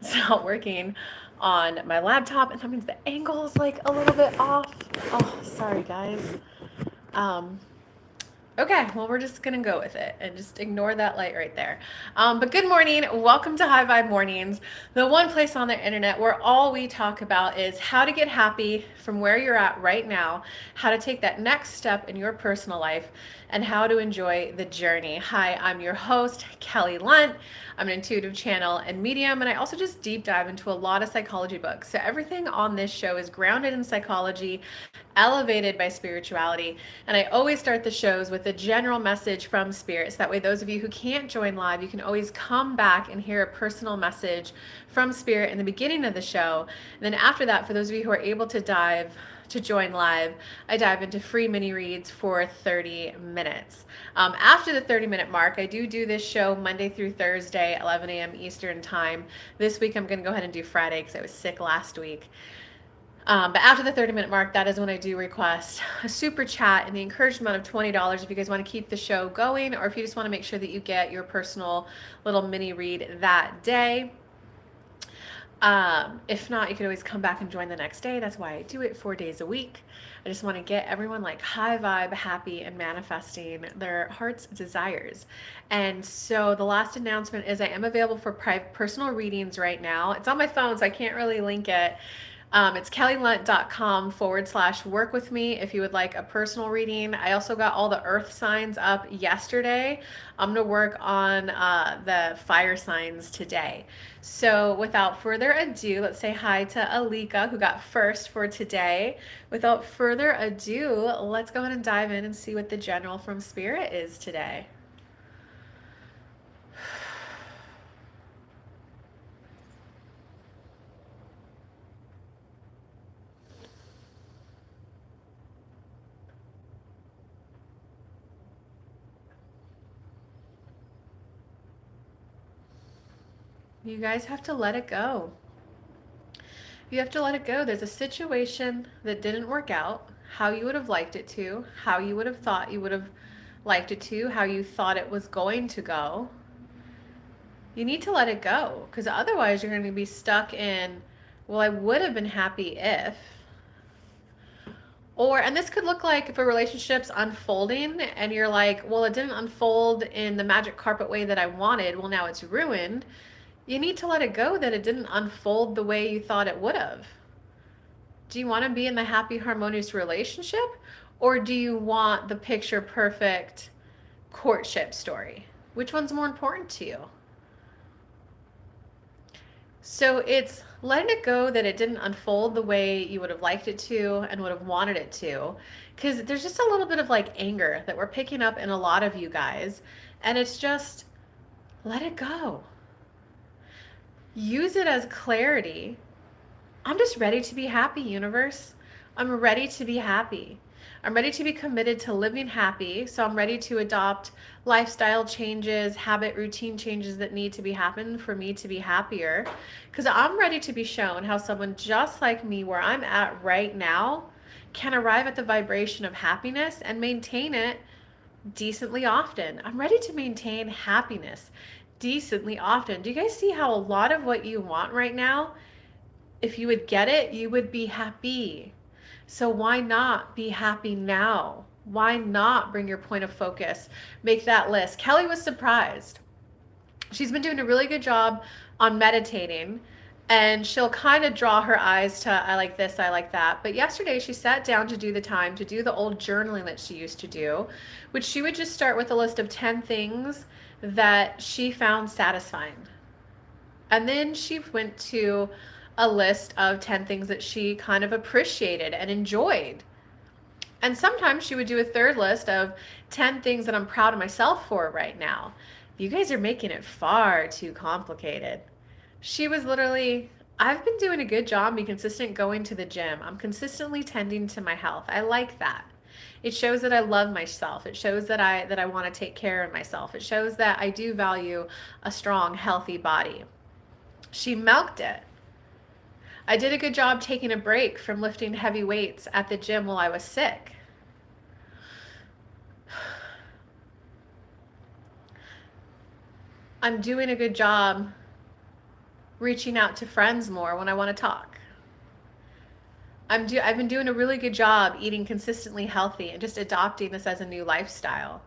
It's not working on my laptop, and that means the angle is like a little bit off. Oh, sorry guys. Um, Okay, well, we're just gonna go with it and just ignore that light right there. But good morning. Welcome to High Vibe Mornings, the one place on the internet where all we talk about is how to get happy from where you're at right now, how to take that next step in your personal life, and how to enjoy the journey. Hi, I'm your host, Kelly Lunt. I'm an intuitive channel and medium, and I also just deep dive into a lot of psychology books. So everything on this show is grounded in psychology, elevated by spirituality. And I always start the shows with a general message from spirits. That way, those of you who can't join live, you can always come back and hear a personal message from spirit in the beginning of the show. And then after that, for those of you who are able to join live, I dive into free mini reads for 30 minutes. After the 30-minute mark, I do this show Monday through Thursday, 11 a.m. Eastern time. This week, I'm going to go ahead and do Friday because I was sick last week. But after the 30-minute mark, that is when I do request a super chat and the encouraged amount of $20 if you guys want to keep the show going, or if you just want to make sure that you get your personal little mini read that day. If not, you could always come back and join the next day. That's why I do it 4 days a week. I just want to get everyone like high vibe, happy, and manifesting their heart's desires. And so the last announcement is I am available for personal readings right now. It's on my phone, so I can't really link it. It's kellylunt.com/work with me if you would like a personal reading. I also got all the earth signs up yesterday. I'm going to work on the fire signs today. So without further ado, let's say hi to Alika, who got first for today. Without further ado, let's go ahead and dive in and see what the general from Spirit is today. You guys have to let it go. You have to let it go. There's a situation that didn't work out how you would have liked it to, how you would have thought you would have liked it to, how you thought it was going to go. You need to let it go, because otherwise you're going to be stuck in, well, I would have been happy if. Or, and this could look like if a relationship's unfolding and you're like, well, it didn't unfold in the magic carpet way that I wanted. Well, now it's ruined. You need to let it go that it didn't unfold the way you thought it would have. Do you want to be in the happy, harmonious relationship? Or do you want the picture perfect courtship story? Which one's more important to you? So it's letting it go that it didn't unfold the way you would have liked it to and would have wanted it to. Because there's just a little bit of like anger that we're picking up in a lot of you guys. And it's just let it go. Use it as clarity. I'm just ready to be happy, universe. I'm ready to be happy. I'm ready to be committed to living happy. So I'm ready to adopt lifestyle changes, habit, routine changes that need to be happen for me to be happier. Because I'm ready to be shown how someone just like me, where I'm at right now, can arrive at the vibration of happiness and maintain it decently often. I'm ready to maintain happiness decently often. Do you guys see how a lot of what you want right now, if you would get it, you would be happy? So why not be happy now? Why not bring your point of focus? Make that list. Kelly was surprised. She's been doing a really good job on meditating, and she'll kind of draw her eyes to, I like this, I like that. But yesterday she sat down to do the time to do the old journaling that she used to do, which she would just start with a list of 10 things that she found satisfying. And then she went to a list of 10 things that she kind of appreciated and enjoyed. And sometimes she would do a third list of 10 things that I'm proud of myself for right now. You guys are making it far too complicated. She was literally, I've been doing a good job being consistent going to the gym. I'm consistently tending to my health. I like that. It shows that I love myself. It shows that I want to take care of myself. It shows that I do value a strong, healthy body. She milked it. I did a good job taking a break from lifting heavy weights at the gym while I was sick. I'm doing a good job reaching out to friends more when I want to talk. I've been doing a really good job eating consistently healthy and just adopting this as a new lifestyle.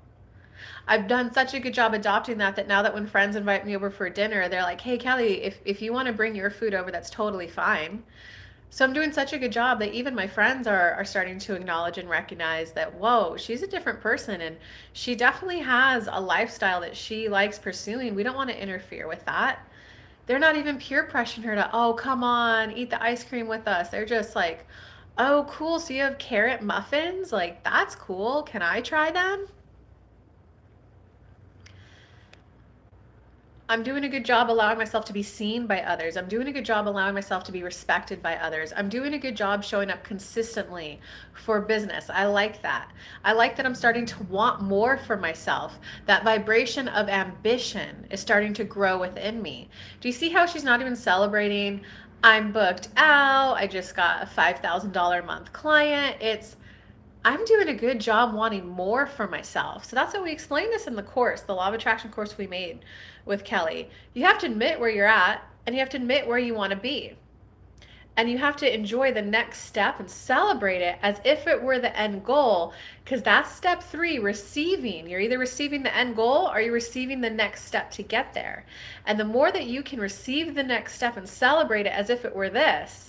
I've done such a good job adopting that now that when friends invite me over for dinner, they're like, "Hey, Kelly, if you want to bring your food over, that's totally fine." So I'm doing such a good job that even my friends are starting to acknowledge and recognize that, whoa, she's a different person and she definitely has a lifestyle that she likes pursuing. We don't want to interfere with that. They're not even peer pressuring her to, oh, come on, eat the ice cream with us. They're just like, oh, cool. So you have carrot muffins? Like, that's cool. Can I try them? I'm doing a good job allowing myself to be seen by others. I'm doing a good job allowing myself to be respected by others. I'm doing a good job showing up consistently for business. I like that. I like that I'm starting to want more for myself. That vibration of ambition is starting to grow within me. Do you see how she's not even celebrating? I'm booked out. I just got a $5,000 a month client. I'm doing a good job wanting more for myself. So that's what we explained this in the course, the Law of Attraction course we made with Kelly. You have to admit where you're at and you have to admit where you want to be. And you have to enjoy the next step and celebrate it as if it were the end goal. Because that's step 3, receiving. You're either receiving the end goal or you're receiving the next step to get there. And the more that you can receive the next step and celebrate it as if it were this,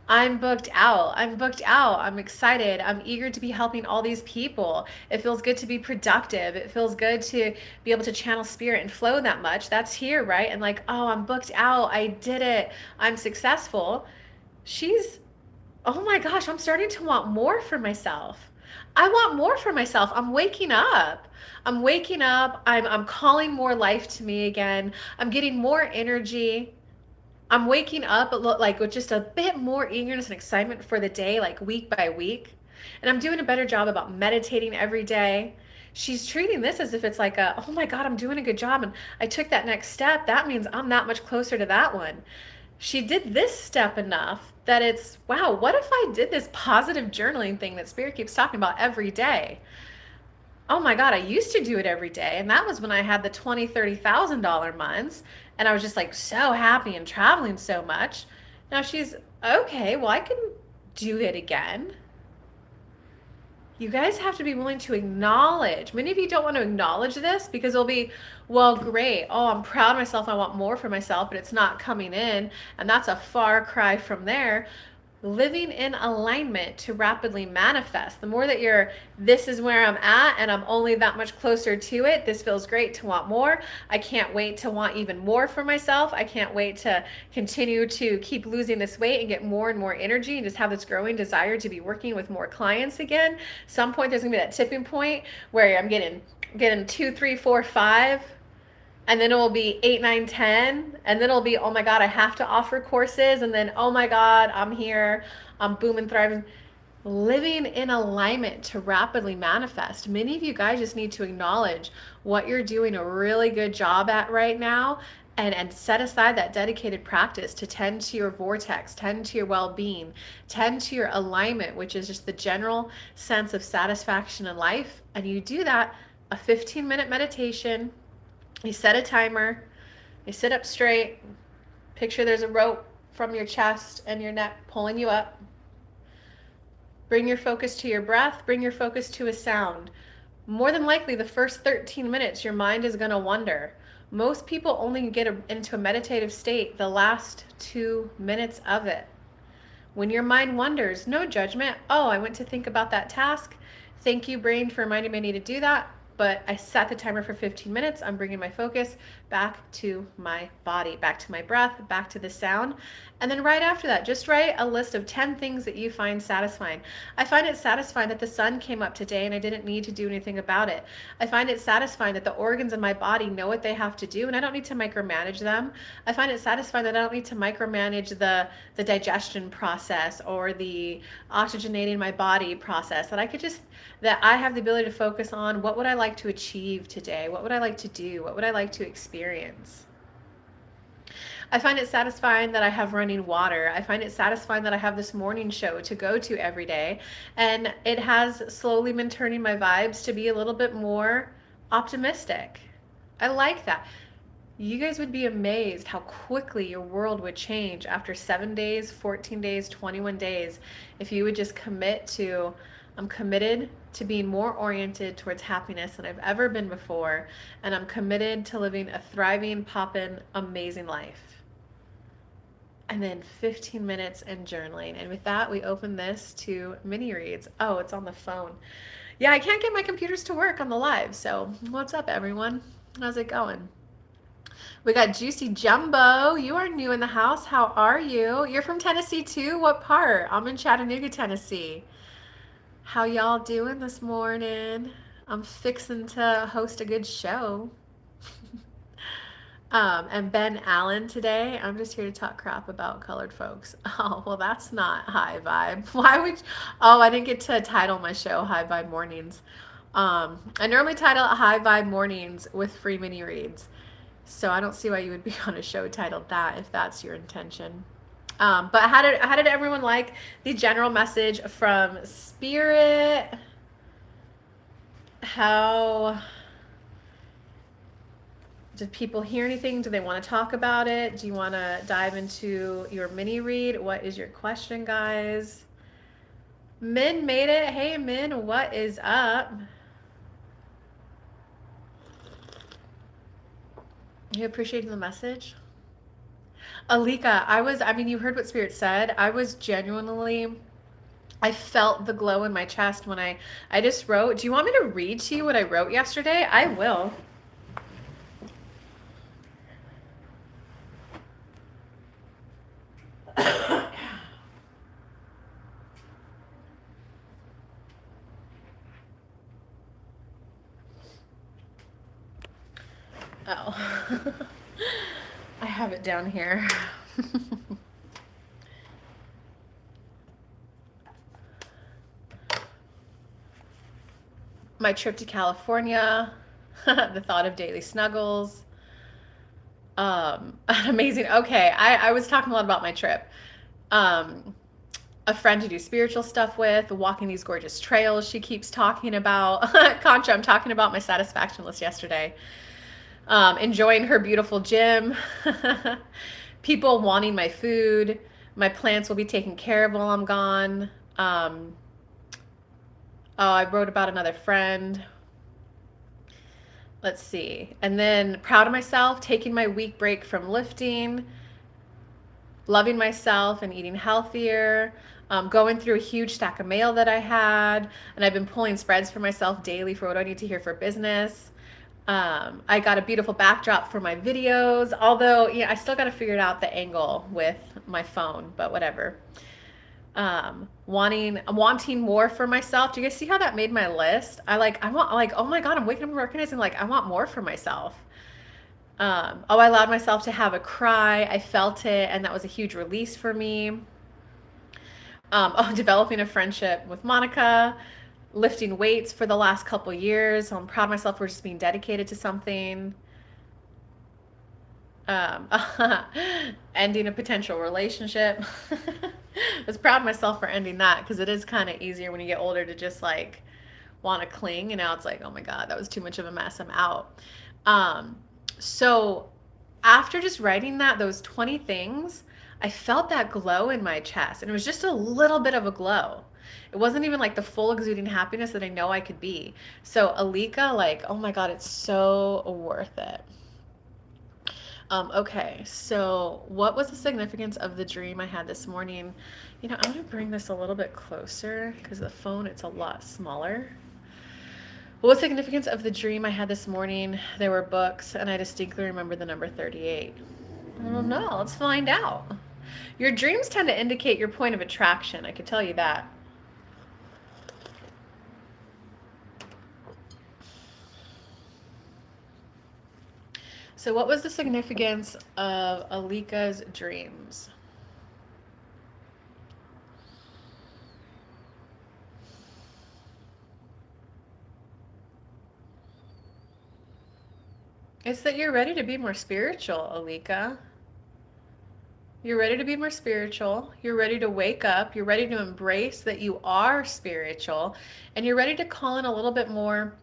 I'm booked out. I'm booked out. I'm excited. I'm eager to be helping all these people. It feels good to be productive. It feels good to be able to channel spirit and flow that much. That's here, right? And like, oh, I'm booked out. I did it. I'm successful. She's, oh my gosh, I'm starting to want more for myself. I want more for myself. I'm waking up. I'm waking up. I'm calling more life to me again. I'm getting more energy. I'm waking up like with just a bit more eagerness and excitement for the day, like week by week. And I'm doing a better job about meditating every day. She's treating this as if it's like oh my God, I'm doing a good job. And I took that next step. That means I'm that much closer to that one. She did this step enough that it's, wow, what if I did this positive journaling thing that Spirit keeps talking about every day? Oh my God, I used to do it every day. And that was when I had the $20,000, $30,000 months. And I was just like so happy and traveling so much. Now she's okay, well, I can do it again. You guys have to be willing to acknowledge. Many of you don't want to acknowledge this because it'll be, well, great. Oh, I'm proud of myself. I want more for myself, but it's not coming in. And that's a far cry from there. Living in alignment to rapidly manifest. The more that you're, this is where I'm at and I'm only that much closer to it. This feels great to want more. I can't wait to want even more for myself. I can't wait to continue to keep losing this weight and get more and more energy and just have this growing desire to be working with more clients again. Some point there's gonna be that tipping point where I'm getting 2, 3, 4, 5, and then it will be 8, 9, 10, and then it'll be, oh my God, I have to offer courses, and then, oh my God, I'm here, I'm booming, thriving. Living in alignment to rapidly manifest. Many of you guys just need to acknowledge what you're doing a really good job at right now, and set aside that dedicated practice to tend to your vortex, tend to your well-being, tend to your alignment, which is just the general sense of satisfaction in life. And you do that, a 15-minute meditation. You set a timer, you sit up straight, picture there's a rope from your chest and your neck pulling you up. Bring your focus to your breath, bring your focus to a sound. More than likely, the first 13 minutes, your mind is going to wander. Most people only get into a meditative state the last 2 minutes of it. When your mind wanders, no judgment. Oh, I went to think about that task. Thank you, brain, for reminding me I need to do that. But I set the timer for 15 minutes. I'm bringing my focus back to my body, back to my breath, back to the sound. And then right after that, just write a list of 10 things that you find satisfying. I find it satisfying that the sun came up today and I didn't need to do anything about it. I find it satisfying that the organs in my body know what they have to do and I don't need to micromanage them. I find it satisfying that I don't need to micromanage the digestion process or the oxygenating my body process, that I have the ability to focus on what would I like to achieve today? What would I like to do? What would I like to experience? I find it satisfying that I have running water. I find it satisfying that I have this morning show to go to every day. And it has slowly been turning my vibes to be a little bit more optimistic. I like that. You guys would be amazed how quickly your world would change after 7 days, 14 days, 21 days if you would just commit to, I'm committed to being more oriented towards happiness than I've ever been before, and I'm committed to living a thriving, poppin', amazing life. And then 15 minutes and journaling. And with that, we open this to mini reads. Oh, it's on the phone. Yeah, I can't get my computers to work on the live. So, what's up, everyone? How's it going? We got Juicy Jumbo. You are new in the house. How are you? You're from Tennessee too? What part? I'm in Chattanooga, Tennessee. How y'all doing this morning? I'm fixing to host a good show. And Ben Allen today. I'm just here to talk crap about colored folks. Oh, well, that's not high vibe. Why would? Oh, I didn't get to title my show High Vibe Mornings. I normally title it High Vibe Mornings with free mini reads. So I don't see why you would be on a show titled that if that's your intention. But how did everyone like the general message from Spirit? How did people hear anything? Do they want to talk about it? Do you want to dive into your mini read? What is your question, guys? Min made it. Hey, Min, what is up? You appreciating the message? Alika, I mean, you heard what Spirit said. I was genuinely, I felt the glow in my chest when I just wrote. Do you want me to read to you what I wrote yesterday? I will. Oh, I have it down here. My trip to California, the thought of daily snuggles. Amazing. Okay, I was talking a lot about my trip. A friend to do spiritual stuff with, walking these gorgeous trails she keeps talking about. Concha, I'm talking about my satisfaction list yesterday. Enjoying her beautiful gym. People wanting my food. My plants will be taken care of while I'm gone. Oh, I wrote about another friend. Let's see. And then proud of myself, taking my week break from lifting, loving myself and eating healthier, going through a huge stack of mail that I had, and I've been pulling spreads for myself daily for what I need to hear for business. I got a beautiful backdrop for my videos, although I still got to figure out the angle with my phone, but whatever. Wanting more for myself. Do you guys see how that made my list? I want, oh my God, I'm waking up and recognizing I want more for myself. I allowed myself to have a cry. I felt it, and that was a huge release for me. Developing a friendship with Monica, lifting weights for the last couple years. So I'm proud of myself for just being dedicated to something. Ending a potential relationship. I was proud of myself for ending that because it is kind of easier when you get older to just want to cling, and now it's oh my God, that was too much of a mess, I'm out. So after just writing those 20 things, I felt that glow in my chest, and it was just a little bit of a glow. It wasn't even the full exuding happiness that I know I could be. So Alika, oh my God, it's so worth it. Okay, so what was the significance of the dream I had this morning? I'm going to bring this a little bit closer because the phone, it's a lot smaller. What was the significance of the dream I had this morning? There were books, and I distinctly remember the number 38. I don't know. Let's find out. Your dreams tend to indicate your point of attraction. I could tell you that. So what was the significance of Alika's dreams? It's that you're ready to be more spiritual, Alika. You're ready to be more spiritual. You're ready to wake up. You're ready to embrace that you are spiritual. And you're ready to call in a little bit more,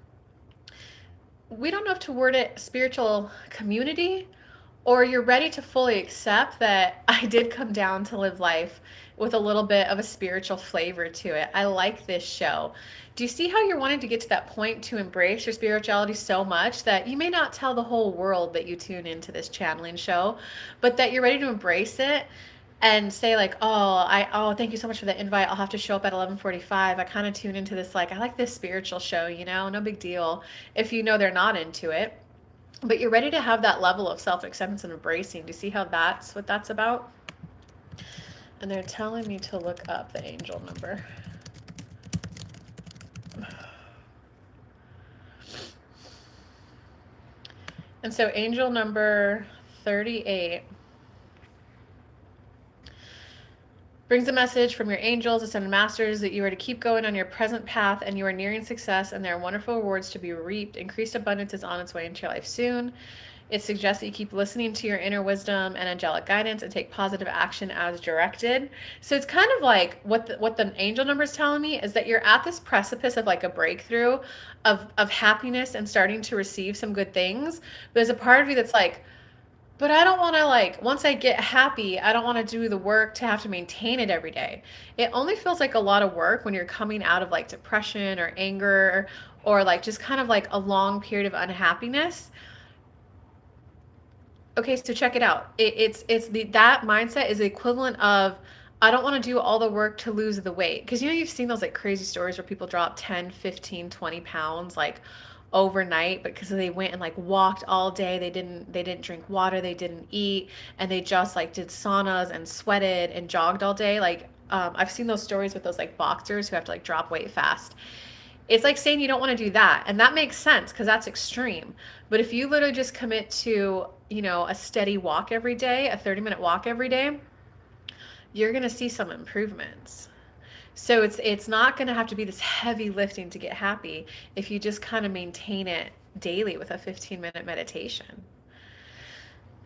we don't know if to word it spiritual community or you're ready to fully accept that I did come down to live life with a little bit of a spiritual flavor to it. I like this show. Do you see how you're wanting to get to that point to embrace your spirituality so much that you may not tell the whole world that you tune into this channeling show, but that you're ready to embrace it and say like, thank you so much for the invite. I'll have to show up at 11:45. I kind of tune into this, like, I like this spiritual show, no big deal if you know they're not into it, but you're ready to have that level of self-acceptance and embracing. Do you see how that's what that's about? And they're telling me to look up the angel number. And so angel number 38 brings a message from your angels, ascended masters, that you are to keep going on your present path and you are nearing success, and there are wonderful rewards to be reaped. Increased abundance is on its way into your life soon. It suggests that you keep listening to your inner wisdom and angelic guidance and take positive action as directed. So it's kind of like what the angel number is telling me is that you're at this precipice of like a breakthrough of happiness and starting to receive some good things. But there's a part of you that's like, but I don't want to, like, once I get happy, I don't want to do the work to have to maintain it every day. It only feels like a lot of work when you're coming out of like depression or anger or like just kind of like a long period of unhappiness. Okay, so check it out. It's that mindset is the equivalent of, I don't want to do all the work to lose the weight. Because you've seen those like crazy stories where people drop 10, 15, 20 pounds like overnight because they went and like walked all day. They didn't drink water, they didn't eat, and they just like did saunas and sweated and jogged all day. Like I've seen those stories with those like boxers who have to like drop weight fast. It's like saying you don't want to do that, and that makes sense because that's extreme. But if you literally just commit to, a steady walk every day, a 30-minute walk every day, you're going to see some improvements. So it's not going to have to be this heavy lifting to get happy if you just kind of maintain it daily with a 15-minute meditation.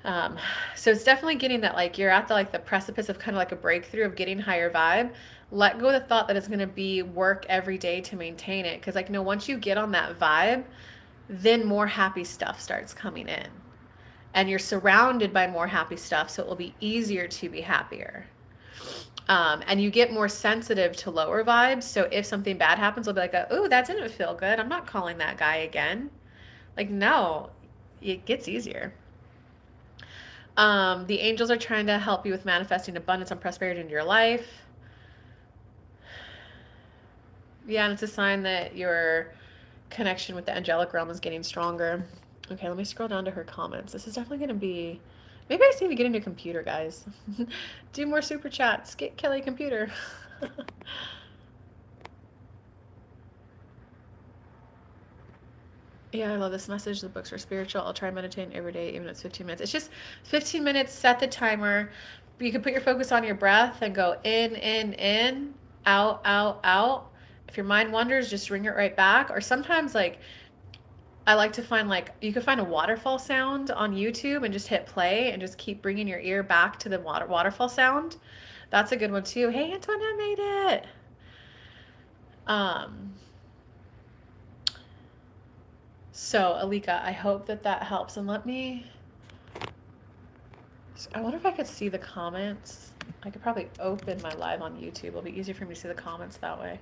So it's definitely getting that, like, you're at the precipice of kind of like a breakthrough of getting higher vibe. Let go of the thought that it's going to be work every day to maintain it, because like, no, once you get on that vibe, then more happy stuff starts coming in and you're surrounded by more happy stuff, so it will be easier to be happier. And you get more sensitive to lower vibes, so if something bad happens, you'll be like, oh, that didn't feel good, I'm not calling that guy again. Like, no, it gets easier. The angels are trying to help you with manifesting abundance and prosperity into your life. Yeah, and it's a sign that your connection with the angelic realm is getting stronger. Okay, let me scroll down to her comments. This is definitely going to be... Maybe I just need to get a new computer, guys. Do more super chats. Get Kelly a computer. Yeah, I love this message. The books are spiritual. I'll try meditating every day, even if it's 15 minutes. It's just 15 minutes. Set the timer. You can put your focus on your breath and go in, out, out, out. If your mind wanders, just bring it right back. Or sometimes, like, I like to find, like, you can find a waterfall sound on YouTube and just hit play and just keep bringing your ear back to the waterfall sound. That's a good one too. Hey, Antoinette made it. So, Alika, I hope that helps. And I wonder if I could see the comments. I could probably open my live on YouTube. It'll be easier for me to see the comments that way.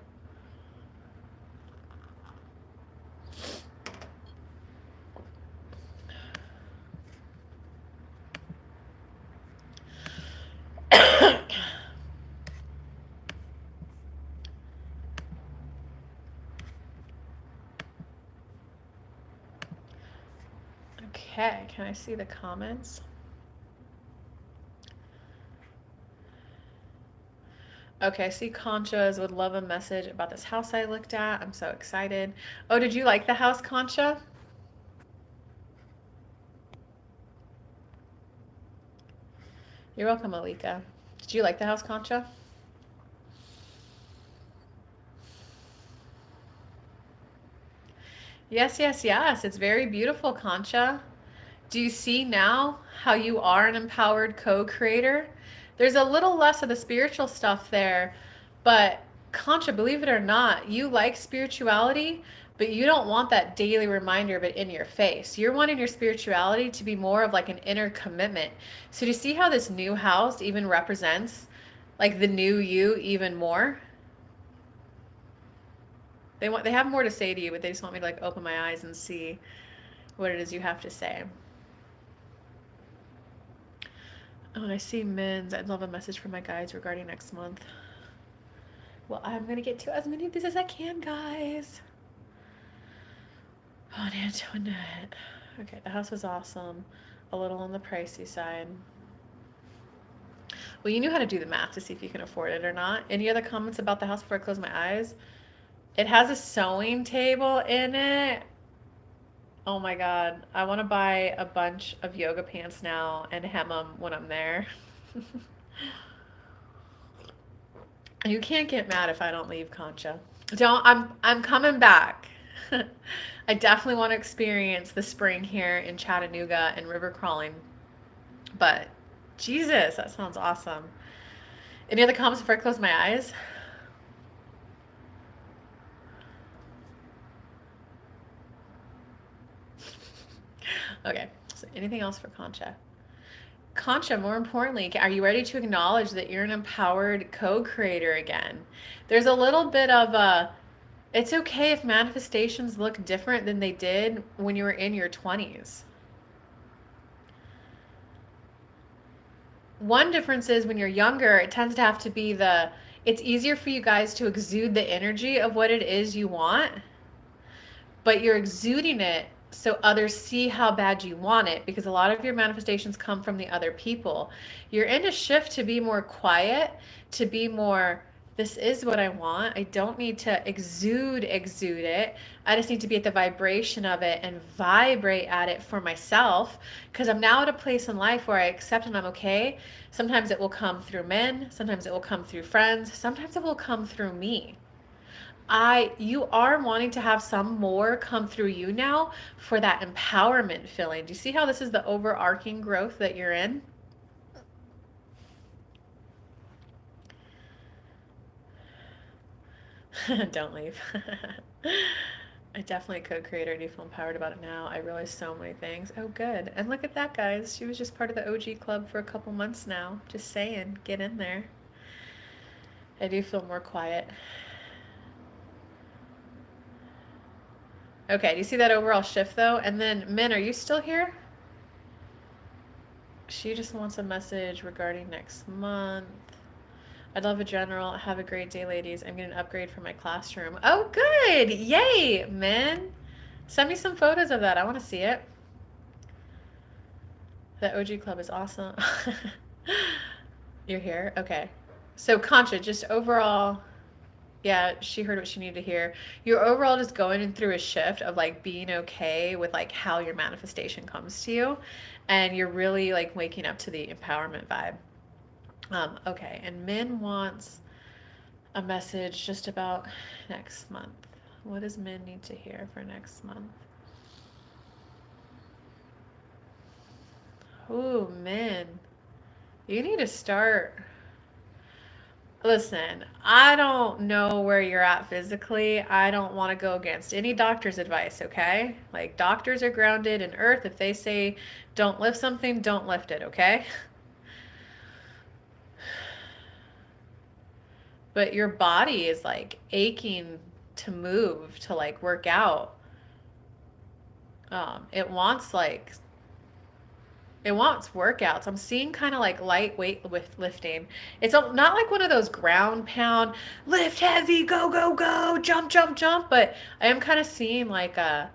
Okay, can I see the comments? Okay, I see Concha's would love a message about this house I looked at. I'm so excited. Oh, did you like the house, Concha? You're welcome, Alika. Did you like the house, Concha? Yes, yes, yes. It's very beautiful, Concha. Do you see now how you are an empowered co-creator? There's a little less of the spiritual stuff there, but Concha, believe it or not, you like spirituality, But you don't want that daily reminder of it in your face. You're wanting your spirituality to be more of like an inner commitment. So do you see how this new house even represents like the new you even more? They have more to say to you, but they just want me to like open my eyes and see what it is you have to say. Oh, and I see men's. I'd love a message from my guides regarding next month. Well, I'm going to get to as many of these as I can, guys. Oh, and Antoinette. Okay, the house was awesome. A little on the pricey side. Well, you knew how to do the math to see if you can afford it or not. Any other comments about the house before I close my eyes? It has a sewing table in it. Oh my God. I want to buy a bunch of yoga pants now and hem them when I'm there. You can't get mad if I don't leave, Concha. Don't. I'm coming back. I definitely want to experience the spring here in Chattanooga and river crawling. But Jesus, that sounds awesome. Any other comments before I close my eyes? Okay, so anything else for Concha? Concha, more importantly, are you ready to acknowledge that you're an empowered co-creator again? There's a little bit of a, it's okay if manifestations look different than they did when you were in your 20s. One difference is when you're younger, it tends to have to be it's easier for you guys to exude the energy of what it is you want, but you're exuding it so others see how bad you want it, because a lot of your manifestations come from the other people. You're in a shift to be more quiet, to be more, this is what I want. I don't need to exude it. I just need to be at the vibration of it and vibrate at it for myself, because I'm now at a place in life where I accept and I'm okay. Sometimes it will come through men, sometimes it will come through friends, sometimes it will come through me. You are wanting to have some more come through you now for that empowerment feeling. Do you see how this is the overarching growth that you're in? Don't leave. I definitely co-creator. I do feel empowered about it now. I realize so many things. Oh, good. And look at that, guys. She was just part of the OG club for a couple months now. Just saying, get in there. I do feel more quiet. Okay, do you see that overall shift though? And then, Min, are you still here? She just wants a message regarding next month. I'd love a general. Have a great day, ladies. I'm getting an upgrade for my classroom. Oh, good. Yay, Min. Send me some photos of that. I want to see it. The OG club is awesome. You're here? Okay. So, Concha, just overall, yeah, she heard what she needed to hear. You're overall just going through a shift of like being okay with like how your manifestation comes to you, and you're really like waking up to the empowerment vibe. Okay, and Min wants a message just about next month. What does Min need to hear for next month? Ooh, Min, you need to start. Listen, I don't know where you're at physically. I don't want to go against any doctor's advice, okay? Like, doctors are grounded in earth. If they say don't lift something, don't lift it, okay? But your body is like aching to move, to like work out. It wants like It wants workouts. I'm seeing kind of like lightweight with lifting. It's not like one of those ground pound, lift heavy, go, go, go, jump, jump, jump. But I am kind of seeing like a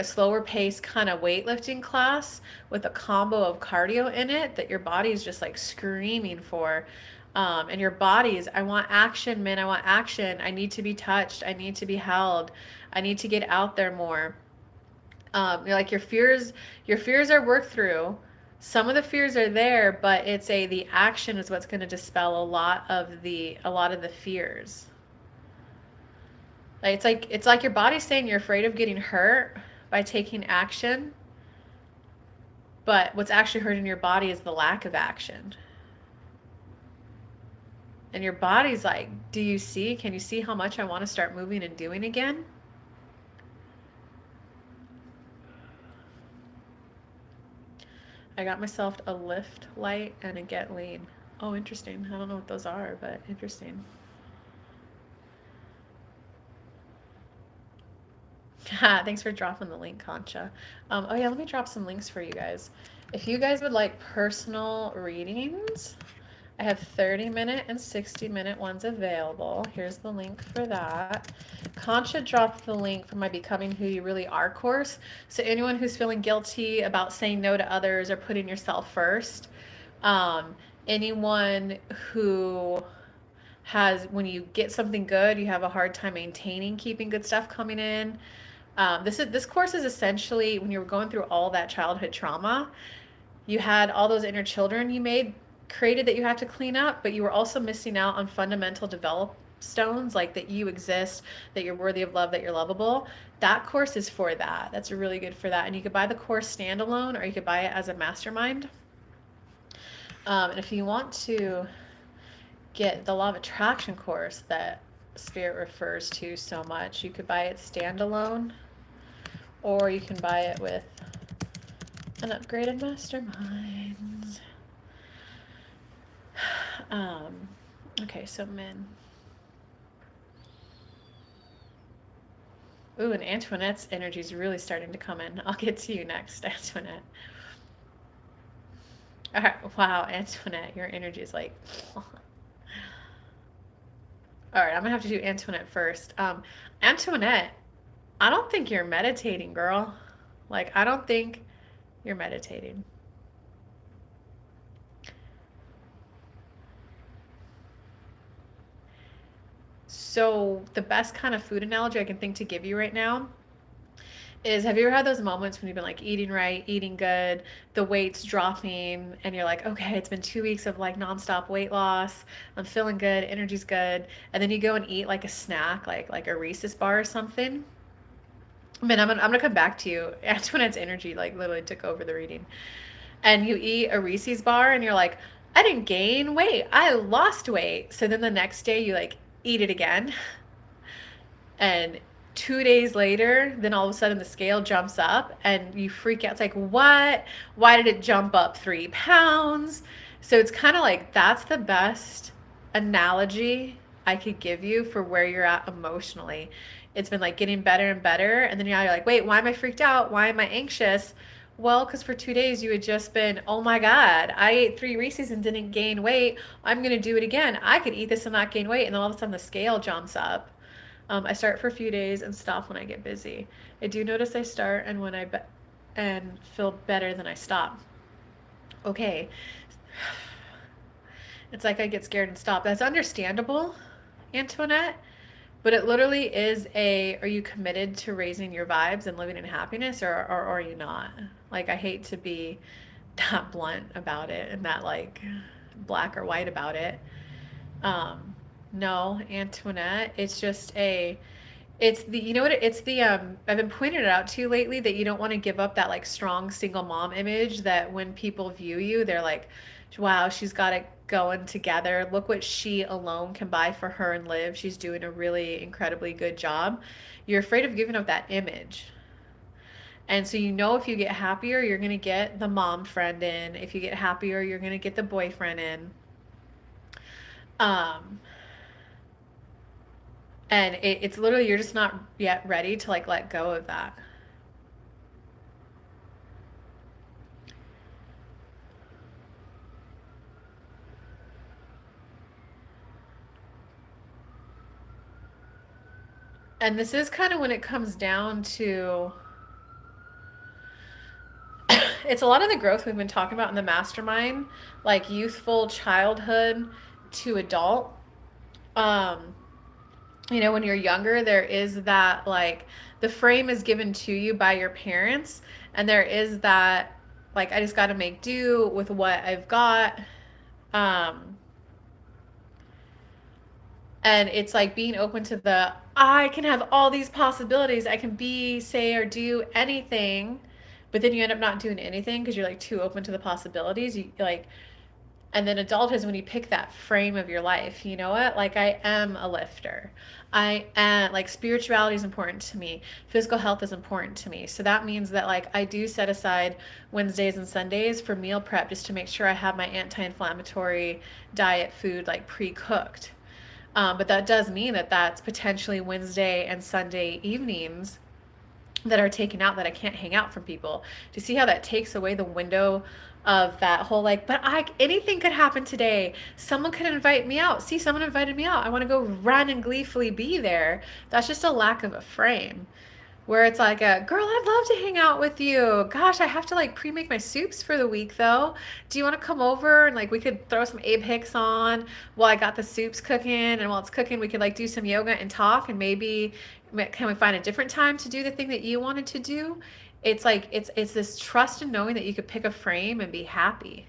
slower pace kind of weightlifting class with a combo of cardio in it that your body is just like screaming for. And your bodies, I want action, man. I want action. I need to be touched. I need to be held. I need to get out there more. You're like your fears are worked through. Some of the fears are there, but the action is what's going to dispel a lot of the fears. Like, it's like your body's saying you're afraid of getting hurt by taking action, but what's actually hurting your body is the lack of action. And your body's like, can you see how much I want to start moving and doing again? I got myself a lift light and a get lean. Oh, interesting. I don't know what those are, but interesting. Thanks for dropping the link, Concha. Oh yeah, let me drop some links for you guys. If you guys would like personal readings, I have 30-minute and 60-minute ones available. Here's the link for that. Concha dropped the link for my Becoming Who You Really Are course. So anyone who's feeling guilty about saying no to others or putting yourself first, um, anyone who has, when you get something good, you have a hard time maintaining keeping good stuff coming in. This course is essentially when you were going through all that childhood trauma, you had all those inner children you made created that you have to clean up, but you were also missing out on fundamental develop stones, like that you exist, that you're worthy of love, that you're lovable. That course is for that. That's really good for that. And you could buy the course standalone, or you could buy it as a mastermind. And if you want to get the law of attraction course that Spirit refers to so much, you could buy it standalone, or you can buy it with an upgraded mastermind. Okay, so men. Ooh, and Antoinette's energy is really starting to come in. I'll get to you next, Antoinette. All right, wow, Antoinette, your energy is like. All right, I'm gonna have to do Antoinette first. Antoinette, I don't think you're meditating, girl. Like, I don't think you're meditating. So the best kind of food analogy I can think to give you right now is, have you ever had those moments when you've been like eating right, eating good, the weight's dropping, and you're like, okay, it's been 2 weeks of like nonstop weight loss. I'm feeling good, energy's good, and then you go and eat like a snack, like a Reese's bar or something. I mean, I'm gonna come back to you. Antoinette's energy like literally took over the reading. And you eat a Reese's bar and you're like, I didn't gain weight, I lost weight. So then the next day you like eat it again. And 2 days later, then all of a sudden the scale jumps up and you freak out. It's like, what? Why did it jump up 3 pounds? So it's kind of like, that's the best analogy I could give you for where you're at emotionally. It's been like getting better and better. And then now you're like, wait, why am I freaked out? Why am I anxious? Well, because for 2 days you had just been, oh my God, I ate 3 Reese's and didn't gain weight. I'm going to do it again. I could eat this and not gain weight. And then all of a sudden the scale jumps up. I start for a few days and stop when I get busy. I do notice I start and when and feel better than I stop. Okay. It's like I get scared and stop. That's understandable, Antoinette. But it literally is are you committed to raising your vibes and living in happiness, or are you not? Like, I hate to be that blunt about it and that like black or white about it. No, Antoinette, it's just it's the, you know what, it's the, I've been pointing it out to you lately that you don't want to give up that like strong single mom image that when people view you, they're like, wow, she's got it going together. Look what she alone can buy for her and live. She's doing a really incredibly good job. You're afraid of giving up that image. And so, you know, if you get happier, you're going to get the mom friend in. If you get happier, you're going to get the boyfriend in. Um, and it's literally, you're just not yet ready to like let go of that. And this is kind of when it comes down to, it's a lot of the growth we've been talking about in the mastermind, like youthful childhood to adult. Um, you know, when you're younger, there is that like the frame is given to you by your parents, and there is that like, I just got to make do with what I've got. Um, and it's like being open to the, I can have all these possibilities. I can be, say, or do anything, but then you end up not doing anything because you're like too open to the possibilities. You like, And then adulthood is when you pick that frame of your life. You know what? Like, I am a lifter. I am, like, spirituality is important to me. Physical health is important to me. So that means that, like, I do set aside Wednesdays and Sundays for meal prep just to make sure I have my anti-inflammatory diet food, like, pre-cooked. But that does mean that that's potentially Wednesday and Sunday evenings that are taken out, that I can't hang out from people. Do you see how that takes away the window of that whole, like, but anything could happen today. Someone could invite me out. See, someone invited me out. I want to go run and gleefully be there. That's just a lack of a frame. Where it's like, a girl, I'd love to hang out with you. Gosh, I have to like pre-make my soups for the week though. Do you want to come over and like we could throw some Abe Hicks on while I got the soups cooking, and while it's cooking we could like do some yoga and talk, and maybe can we find a different time to do the thing that you wanted to do? It's like it's this trust in knowing that you could pick a frame and be happy.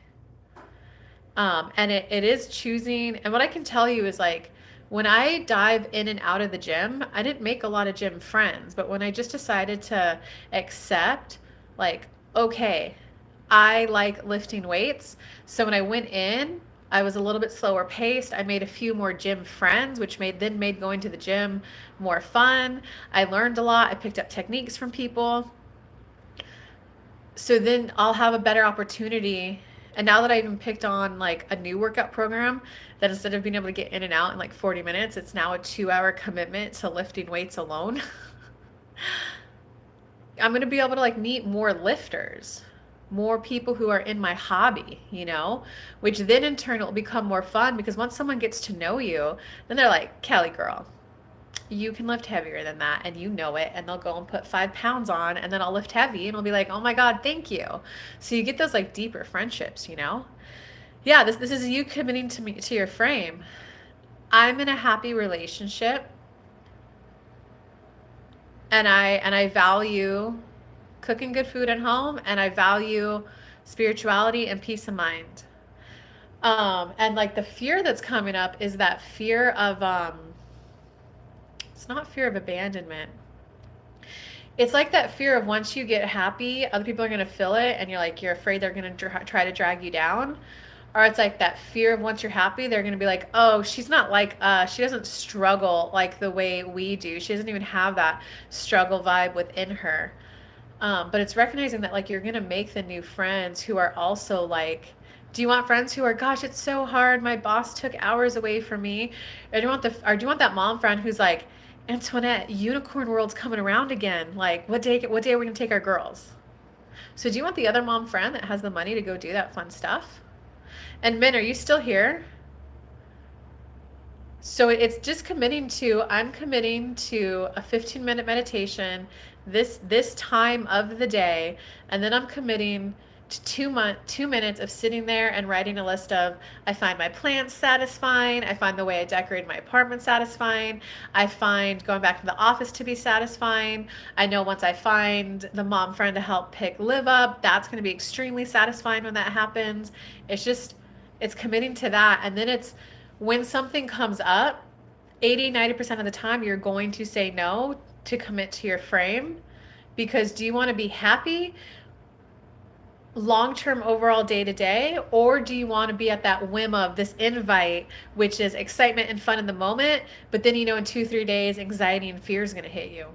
And it is choosing. And what I can tell you is, like, when I dive in and out of the gym, I didn't make a lot of gym friends. But when I just decided to accept, like, okay, I like lifting weights. So when I went in, I was a little bit slower paced. I made a few more gym friends, which made going to the gym more fun. I learned a lot. I picked up techniques from people. So then I'll have a better opportunity. And now that I even picked on like a new workout program, that instead of being able to get in and out in like 40 minutes, it's now a 2 hour commitment to lifting weights alone. I'm going to be able to like meet more lifters, more people who are in my hobby, which then in turn will become more fun, because once someone gets to know you, then they're like, Kelly girl, you can lift heavier than that, and you know it, and they'll go and put 5 pounds on, and then I'll lift heavy and I'll be like, oh my god, thank you. So you get those like deeper friendships. Yeah, this is you committing to your frame. I'm in a happy relationship, and I value cooking good food at home, and I value spirituality and peace of mind. And like the fear that's coming up is that fear of it's not fear of abandonment. It's like that fear of once you get happy, other people are going to feel it, and you're afraid they're going to try to drag you down. Or it's like that fear of once you're happy, they're going to be like, oh, she's not like us. She doesn't struggle like the way we do. She doesn't even have that struggle vibe within her. But it's recognizing that like you're going to make the new friends who are also like, do you want friends who are, gosh, it's so hard. My boss took hours away from me. Or do you want that mom friend who's like, Antoinette, Unicorn World's coming around again. Like, what day are we going to take our girls? So do you want the other mom friend that has the money to go do that fun stuff? And men, are you still here? So it's just I'm committing to a 15-minute meditation this time of the day, and then I'm committing to 2 minutes of sitting there and writing a list of, I find my plants satisfying, I find the way I decorate my apartment satisfying, I find going back to the office to be satisfying. I know once I find the mom friend to help pick Liv up, that's going to be extremely satisfying when that happens. It's committing to that. And then it's when something comes up, 80-90% of the time you're going to say no to commit to your frame, because do you want to be happy long-term overall day-to-day, or do you want to be at that whim of this invite, which is excitement and fun in the moment, but then in 2-3 days anxiety and fear is going to hit you?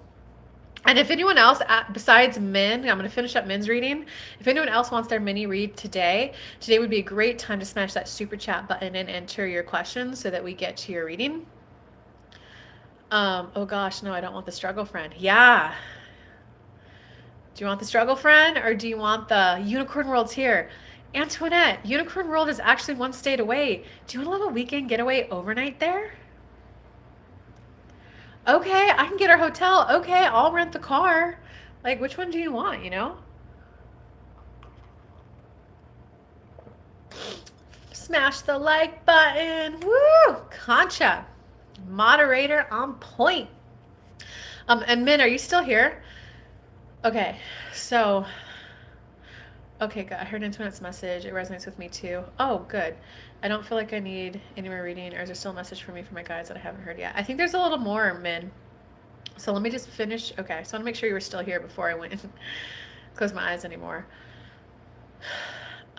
And if anyone else besides men, I'm going to finish up men's reading. If anyone else wants their mini read today would be a great time to smash that super chat button and enter your questions so that we get to your reading. Oh gosh, no, I don't want the struggle friend. Yeah. Do you want the struggle friend, or do you want the Unicorn World's here? Antoinette, Unicorn World is actually 1 state away. Do you want to live a weekend getaway overnight there? Okay, I can get our hotel. Okay, I'll rent the car. Like, which one do you want, Smash the like button. Woo! Concha, moderator on point. And Min, are you still here? Okay, so, okay, good. I heard Antoinette's message. It resonates with me too. Oh, good. I don't feel like I need any more reading, or is there still a message for me from my guides that I haven't heard yet? I think there's a little more, Min. So let me just finish. Okay, so I want to make sure you were still here before I went and close my eyes anymore.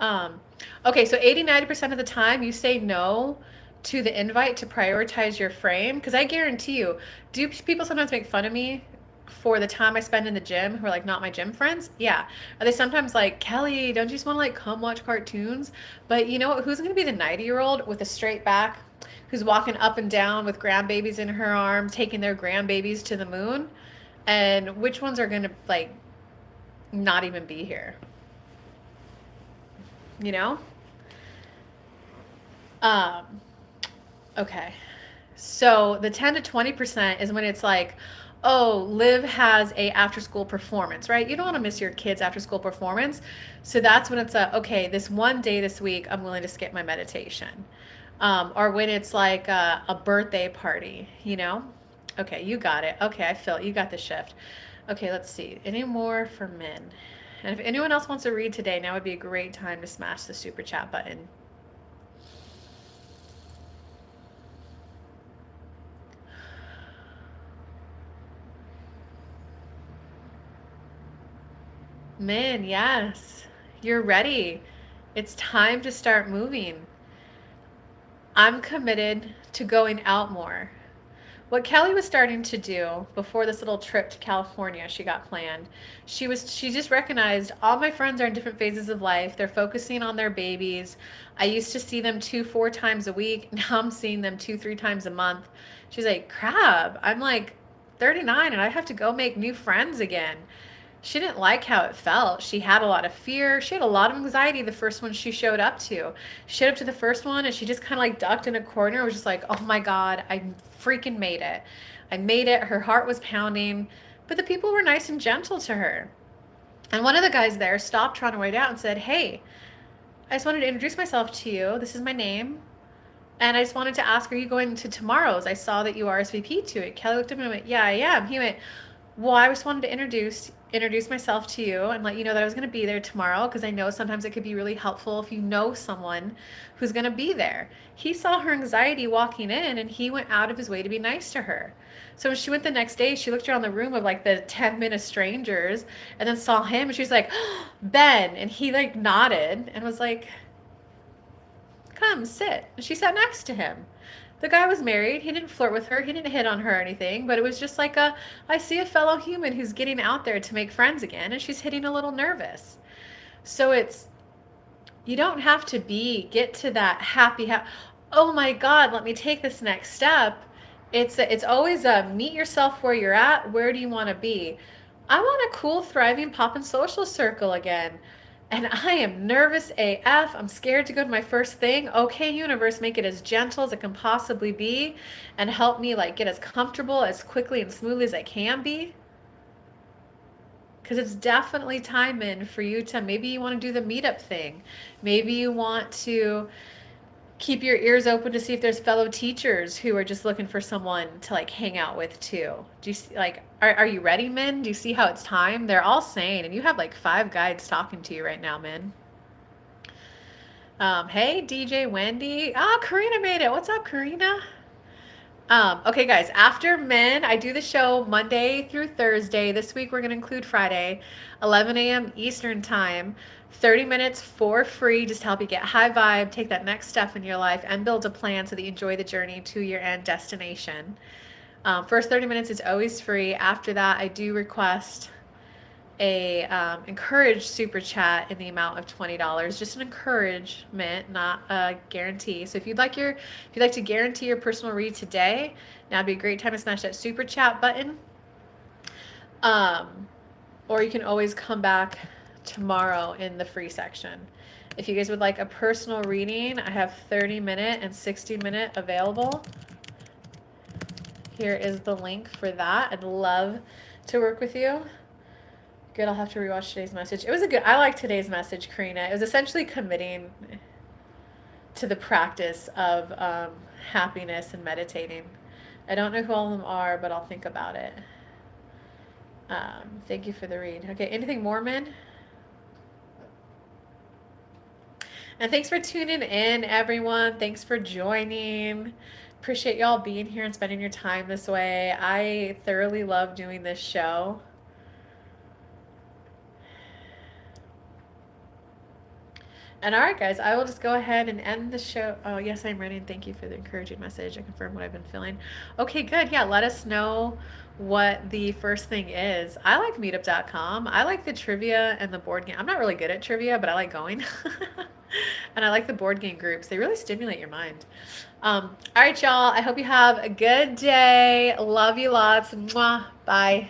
Um, okay, so 80-90% of the time you say no to the invite to prioritize your frame. Because I guarantee you, do people sometimes make fun of me for the time I spend in the gym who are like not my gym friends? Yeah. Are they sometimes like, Kelly, don't you just want to like come watch cartoons? But you know what? Who's going to be the 90-year-old with a straight back who's walking up and down with grandbabies in her arms, taking their grandbabies to the moon? And which ones are going to like not even be here? You know? Um, okay. So the 10 to 20% is when it's like, oh, Liv has a after school performance, right? You don't want to miss your kids' after school performance. So that's when it's a, okay, this one day this week, I'm willing to skip my meditation. Or when it's like a birthday party, you know? Okay, you got it. Okay, I feel it. You got the shift. Okay, let's see. Any more for men? And if anyone else wants to read today, now would be a great time to smash the super chat button. Men, yes. You're ready. It's time to start moving. I'm committed to going out more. What Kelly was starting to do before this little trip to California she got planned, she just recognized all my friends are in different phases of life. They're focusing on their babies. I used to see them 2-4 times a week. Now I'm seeing them 2-3 times a month. She's like, crap, I'm like 39 and I have to go make new friends again. She didn't like how it felt. She had a lot of fear. She had a lot of anxiety the first one she showed up to. She showed up to the first one and she just kind of like ducked in a corner. Was just like, oh my God, I freaking made it. I made it. Her heart was pounding. But the people were nice and gentle to her. And one of the guys there stopped her on her way down and said, hey, I just wanted to introduce myself to you. This is my name. And I just wanted to ask, are you going to tomorrow's? I saw that you RSVP to it. Kelly looked at me and went, yeah, I am. He went, well, I just wanted to introduce myself to you and let you know that I was going to be there tomorrow because I know sometimes it could be really helpful if you know someone who's going to be there. He saw her anxiety walking in and he went out of his way to be nice to her. So when she went the next day, she looked around the room of like the 10-minute strangers and then saw him and she was like, oh, Ben. And he like nodded and was like, come sit. And she sat next to him. The guy was married. He didn't flirt with her. He didn't hit on her or anything, but it was just like I see a fellow human who's getting out there to make friends again, and she's hitting a little nervous. So you don't have to get to that oh my God, let me take this next step. It's always a meet yourself where you're at. Where do you want to be? I want a cool, thriving, poppin' social circle again. And I am nervous AF. I'm scared to go to my first thing. Okay, universe, make it as gentle as it can possibly be and help me like get as comfortable as quickly and smoothly as I can be. Because it's definitely time in for you to, maybe you want to do the meetup thing. Maybe you want to keep your ears open to see if there's fellow teachers who are just looking for someone to like hang out with too. Do you see, like, are you ready, men? Do you see how it's time? They're all saying, and you have like 5 guides talking to you right now, men. Hey, DJ Wendy. Oh, Karina made it. What's up, Karina? Okay, guys, after men, I do the show Monday through Thursday. This week we're going to include Friday, 11 a.m. Eastern Time. 30 minutes for free just to help you get high vibe, take that next step in your life, and build a plan so that you enjoy the journey to your end destination. First 30 minutes is always free. After that, I do request a encouraged super chat in the amount of $20. Just an encouragement, not a guarantee. So if you'd like to guarantee your personal read today, now would be a great time to smash that super chat button. Or you can always come back tomorrow in the free section. If you guys would like a personal reading, I have 30-minute and 60-minute available. Here is the link for that. I'd love to work with you. Good, I'll have to rewatch today's message. It was I like today's message, Karina. It was essentially committing to the practice of happiness and meditating. I don't know who all of them are, but I'll think about it. Thank you for the read. Okay, anything more, men? And thanks for tuning in, everyone. Thanks for joining. Appreciate y'all being here and spending your time this way. I thoroughly love doing this show. And all right, guys, I will just go ahead and end the show. Oh, yes, I'm ready. And thank you for the encouraging message. I confirm what I've been feeling. Okay, good. Yeah, let us know what the first thing is. I like meetup.com. I like the trivia and the board game. I'm not really good at trivia, but I like going. And I like the board game groups. They really stimulate your mind. All right, y'all. I hope you have a good day. Love you lots. Mwah. Bye.